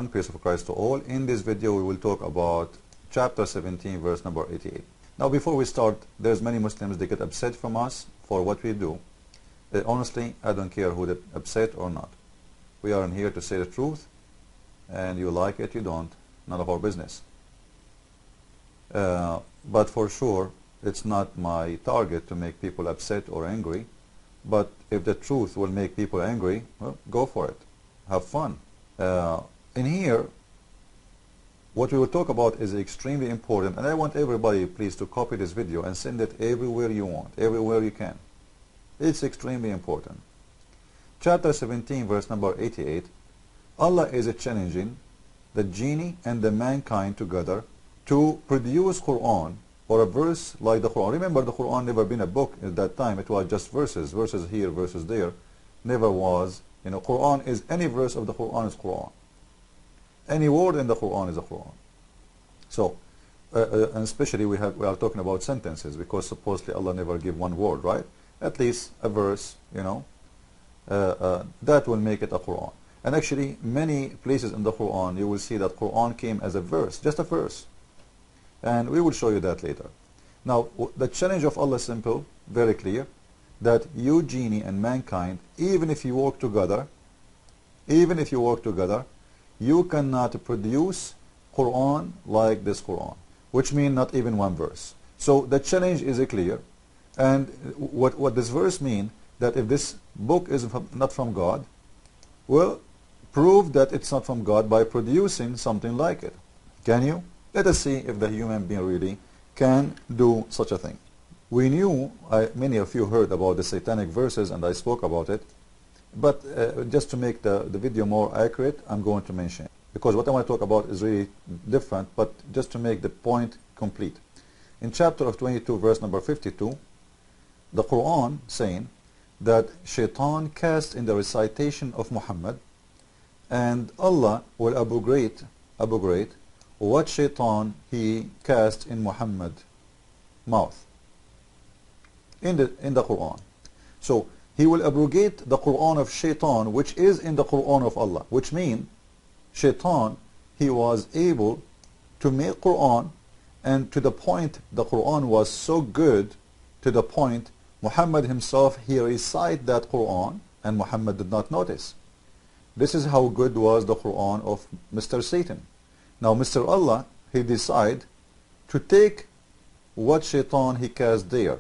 everyone, peace of Christ to all. In this video we will talk about chapter 17 verse number 88. Now before we start, there's many Muslims, they get upset from us for what we do. Honestly, I don't care who get upset or not. We are in here to say the truth, and you like it, you don't, none of our business. But for sure it's not my target to make people upset or angry. But if the truth will make people angry, well, go for it. Have fun. In here, what we will talk about is extremely important, and I want everybody please to copy this video and send it everywhere you want, everywhere you can. It's extremely important. Chapter 17 verse number 88, Allah is challenging the genie and the mankind together to produce Quran or a verse like the Quran. Remember, the Quran never been a book at that time. It was just verses here, verses there. Never was. Quran is any verse of the Quran is Quran. Any word in the Quran is a Quran. So, and especially we are talking about sentences, because supposedly Allah never give one word, right? At least a verse, that will make it a Quran. And actually, many places in the Quran, you will see that Quran came as a verse, just a verse. And we will show you that later. Now, the challenge of Allah is simple, very clear, that you, genie, and mankind, even if you work together, you cannot produce Quran like this Quran, which means not even one verse. So the challenge is clear. And what this verse means, that if this book is not from God, well, prove that it's not from God by producing something like it. Can you? Let us see if the human being really can do such a thing. We knew, many of you heard about the satanic verses, and I spoke about it. But just to make the video more accurate, I'm going to mention it, because what I want to talk about is really different, but just to make the point complete. In chapter of 22 verse number 52, the Quran saying that Shaitan cast in the recitation of Muhammad, and Allah will abrogate what Shaitan he cast in Muhammad's mouth in the Quran. So he will abrogate the Quran of Shaitan, which is in the Quran of Allah, which means Shaitan, he was able to make Quran, and to the point the Quran was so good, to the point Muhammad himself, he recited that Quran, and Muhammad did not notice. This is how good was the Quran of Mr. Satan. Now Mr. Allah, he decided to take what Shaitan he cast there,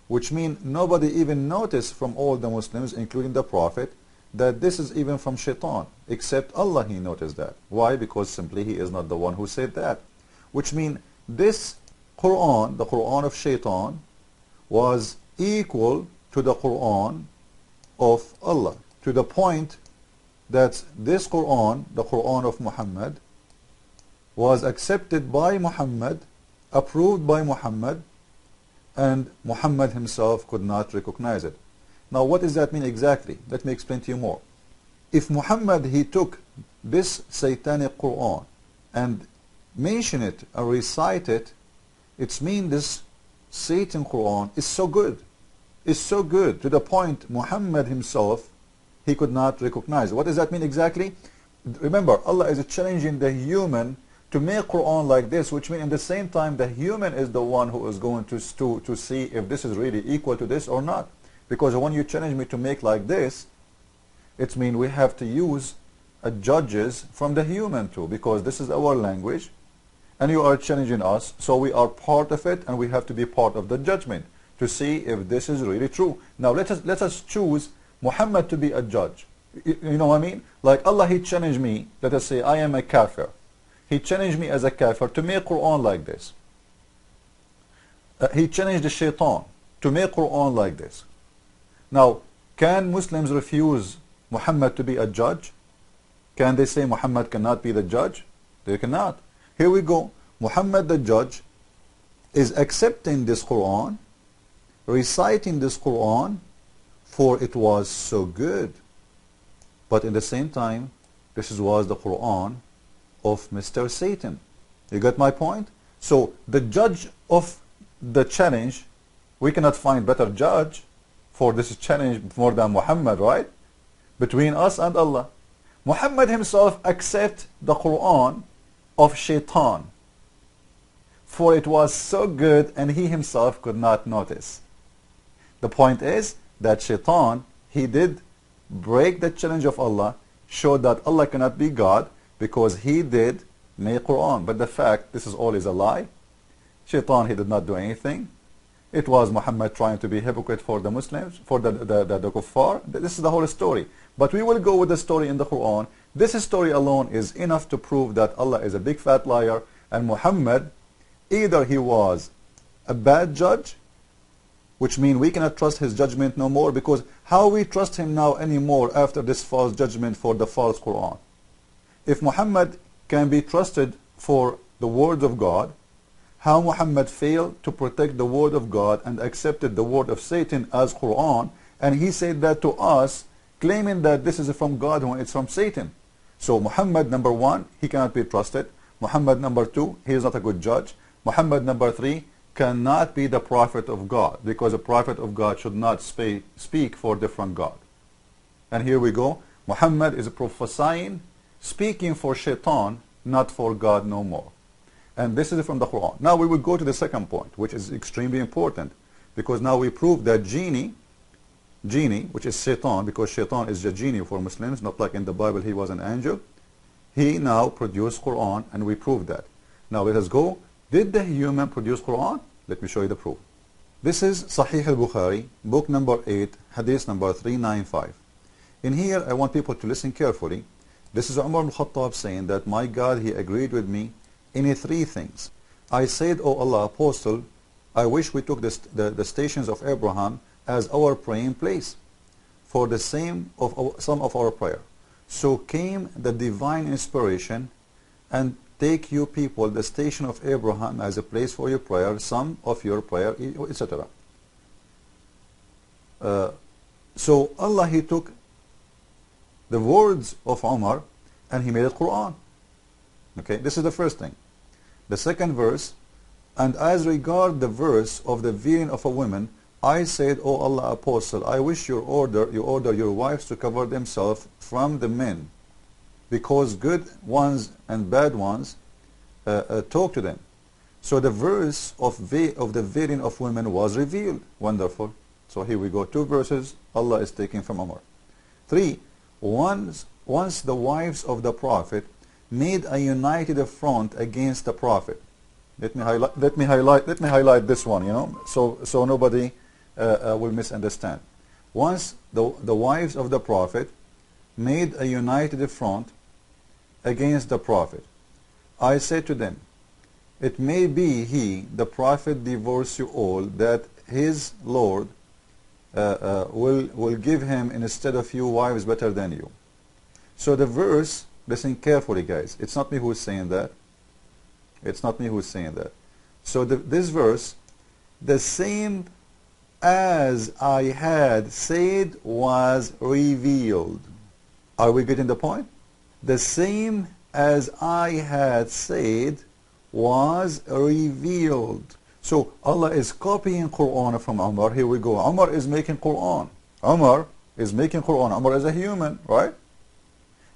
which means nobody even noticed from all the Muslims, including the Prophet, that this is even from Shaitan, except Allah he noticed that. Why? Because simply he is not the one who said that. Which means this Quran, the Quran of Shaitan, was equal to the Quran of Allah, to the point that this Quran, the Quran of Muhammad, was accepted by Muhammad, approved by Muhammad, and Muhammad himself could not recognize it. Now what does that mean exactly? Let me explain to you more. If Muhammad he took this satanic Quran and mention it or recite it, it means this Satan Quran is so good. It's so good to the point Muhammad himself he could not recognize. What does that mean exactly? Remember, Allah is challenging the human to make Quran like this, which means at the same time the human is the one who is going to see if this is really equal to this or not. Because when you challenge me to make like this, it means we have to use judges from the human too, because this is our language and you are challenging us, so we are part of it, and we have to be part of the judgment to see if this is really true. Now let us choose Muhammad to be a judge. You know what I mean? Like Allah he challenged me, let us say I am a kafir. He challenged me as a kafir to make Quran like this. He challenged the Shaitan to make Quran like this. Now, can Muslims refuse Muhammad to be a judge? Can they say Muhammad cannot be the judge? They cannot. Here we go. Muhammad the judge is accepting this Quran, reciting this Quran, for it was so good. But at the same time, this was the Quran of Mr. Satan. You got my point? So the judge of the challenge, we cannot find better judge for this challenge more than Muhammad, right? Between us and Allah. Muhammad himself accepted the Quran of Shaitan, for it was so good and he himself could not notice. The point is that Shaitan, he did break the challenge of Allah, showed that Allah cannot be God because he did make Quran. But the fact, this is all is a lie. Shaitan, he did not do anything. It was Muhammad trying to be hypocrite for the Muslims, for the kuffar. This is the whole story. But we will go with the story in the Quran. This story alone is enough to prove that Allah is a big fat liar, and Muhammad, either he was a bad judge, which means we cannot trust his judgment no more, because how we trust him now anymore after this false judgment for the false Quran? If Muhammad can be trusted for the words of God, how Muhammad failed to protect the word of God and accepted the word of Satan as Quran, and he said that to us, claiming that this is from God when it's from Satan. So Muhammad, number one, he cannot be trusted. Muhammad, number two, he is not a good judge. Muhammad, number three, cannot be the prophet of God, because a prophet of God should not speak for different God. And here we go. Muhammad is prophesying, speaking for Shaitan, not for God no more. And this is from the Quran. Now we will go to the second point, which is extremely important, because now we prove that Jinn, which is Shaitan, because Shaitan is a genie for Muslims, not like in the Bible he was an angel. He now produced Quran, and we proved that. Now let us go. Did the human produce Quran? Let me show you the proof. This is Sahih al-Bukhari, book number 8, hadith number 395. In here, I want people to listen carefully. This is Umar al-Khattab saying that my God, he agreed with me in three things. I said, O Allah, Apostle, I wish we took the stations of Abraham as our praying place for the same of some of our prayer. So came the divine inspiration, and take you people the station of Abraham as a place for your prayer, some of your prayer, etc. So Allah, he took the words of Umar and he made it Quran. Okay, this is the first thing. The second verse, and as regard the verse of the veering of a woman, I said, O Allah, Apostle, I wish you order your wives to cover themselves from the men, because good ones and bad ones talk to them. So the verse of the veering of women was revealed. Wonderful. So here we go. Two verses Allah is taking from Umar. 3. Once the wives of the Prophet made a united front against the Prophet. Let me highlight this one, so nobody will misunderstand. Once the wives of the Prophet made a united front against the Prophet, I said to them, it may be he, the Prophet, divorce you all, that his Lord will give him instead of you wives better than you. So the verse, listen carefully guys, it's not me who's saying that. It's not me who's saying that. So this verse, the same as I had said was revealed. Are we getting the point? The same as I had said was revealed. So Allah is copying Quran from Umar. Here we go. Umar is making Quran. Umar is making Quran. Umar is a human, right?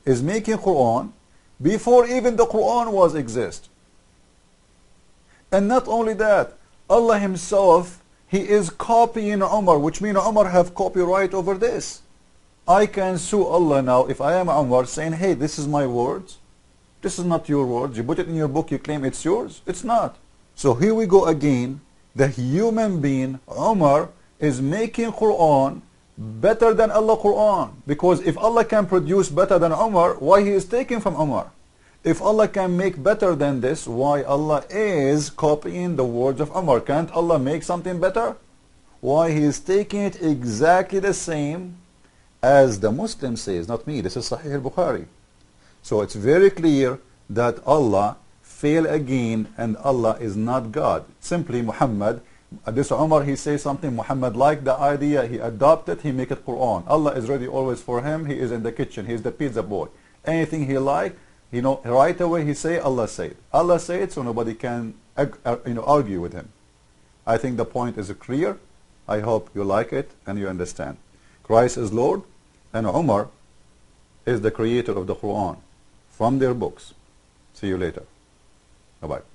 Is making Quran before even the Quran was exist. And not only that, Allah himself, he is copying Umar, which means Umar have copyright over this. I can sue Allah now if I am Umar saying, hey, this is my words. This is not your words. You put it in your book, you claim it's yours. It's not. So here we go again. The human being, Umar, is making Quran better than Allah Quran. Because if Allah can produce better than Umar, why he is taking from Umar? If Allah can make better than this, why Allah is copying the words of Umar? Can't Allah make something better? Why he is taking it exactly the same as the Muslim says, not me. This is Sahih al-Bukhari. So it's very clear that Allah failed again, and Allah is not God. Simply Muhammad, this Umar, he says something, Muhammad liked the idea, he adopted, he make it Quran. Allah is ready always for him, he is in the kitchen, he is the pizza boy. Anything he like, right away he say, Allah said. Allah said, so nobody can argue with him. I think the point is clear. I hope you like it and you understand. Christ is Lord, and Umar, is the creator of the Quran from their books. See you later. Bye-bye.